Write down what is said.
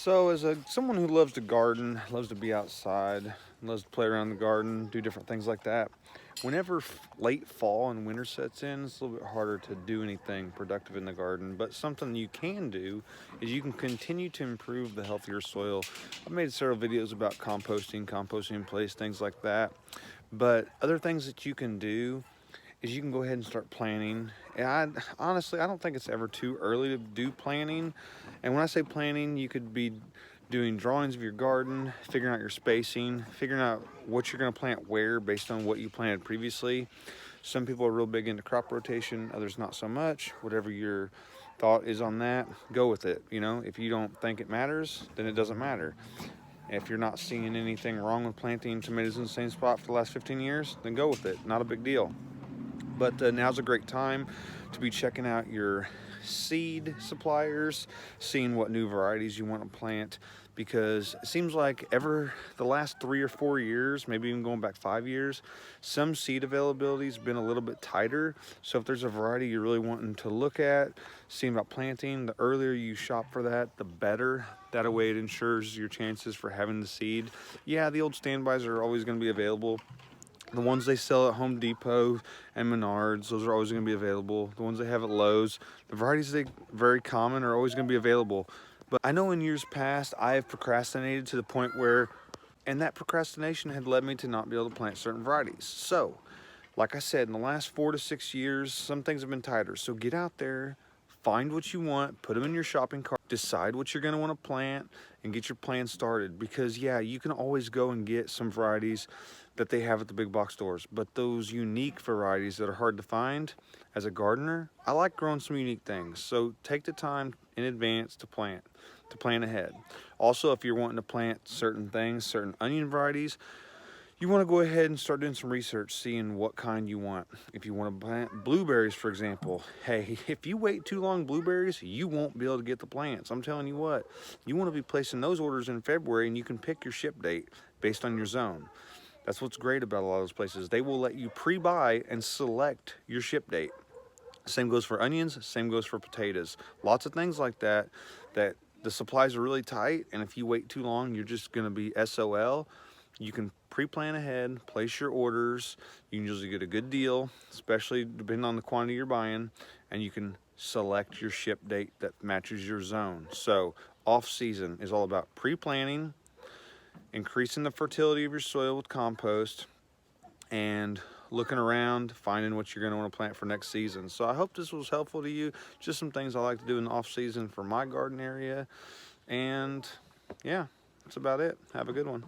So, as someone who loves to garden, loves to be outside, loves to play around the garden, do different things like that, whenever late fall and winter sets in, it's a little bit harder to do anything productive in the garden. But something you can do is you can continue to improve the healthier soil. I've made several videos about composting in place, things like that. But other things that you can do is you can go ahead and start planning. And honestly, I don't think it's ever too early to do planning. And when I say planning, you could be doing drawings of your garden, figuring out your spacing, figuring out what you're going to plant where based on what you planted previously. Some people are real big into crop rotation, others not so much. Whatever your thought is on that, go with it. You know, if you don't think it matters, then it doesn't matter. If you're not seeing anything wrong with planting tomatoes in the same spot for the last 15 years, then go with it. Not a big deal. But now's a great time to be checking out your seed suppliers, seeing what new varieties you want to plant, because it seems like the last 3 or 4 years, maybe even going back 5 years, some seed availability has been a little bit tighter. So if there's a variety you're really wanting to look at, seeing about planting, the earlier you shop for that, the better. That way it ensures your chances for having the seed. Yeah, the old standbys are always going to be available. The ones they sell at Home Depot and Menards, those are always going to be available. The ones they have at Lowe's, the varieties that are very common are always going to be available. But I know in years past, I have procrastinated to the point where, and that procrastination had led me to not be able to plant certain varieties. So, like I said, in the last 4 to 6 years, some things have been tighter. So get out there, find what you want, put them in your shopping cart, decide what you're going to want to plant, and get your plan started. Because yeah, you can always go and get some varieties that they have at the big box stores, but those unique varieties that are hard to find, as a gardener, I like growing some unique things. So take the time in advance to plan ahead. Also, if you're wanting to plant certain things, certain onion varieties, you want to go ahead and start doing some research, seeing what kind you want. If you want to plant blueberries, for example, hey, if you wait too long, blueberries, you won't be able to get the plants. I'm telling you what, you want to be placing those orders in February, and you can pick your ship date based on your zone. That's what's great about a lot of those places. They will let you pre-buy and select your ship date. Same goes for onions, same goes for potatoes. Lots of things like that, that the supplies are really tight, and if you wait too long, you're just gonna be SOL. You can pre-plan ahead, place your orders. You can usually get a good deal, especially depending on the quantity you're buying, and you can select your ship date that matches your zone. So off-season is all about pre-planning, increasing the fertility of your soil with compost, and looking around, finding what you're going to want to plant for next season. So I hope this was helpful to you. Just some things I like to do in the off season for my garden area. And yeah, that's about it. Have a good one.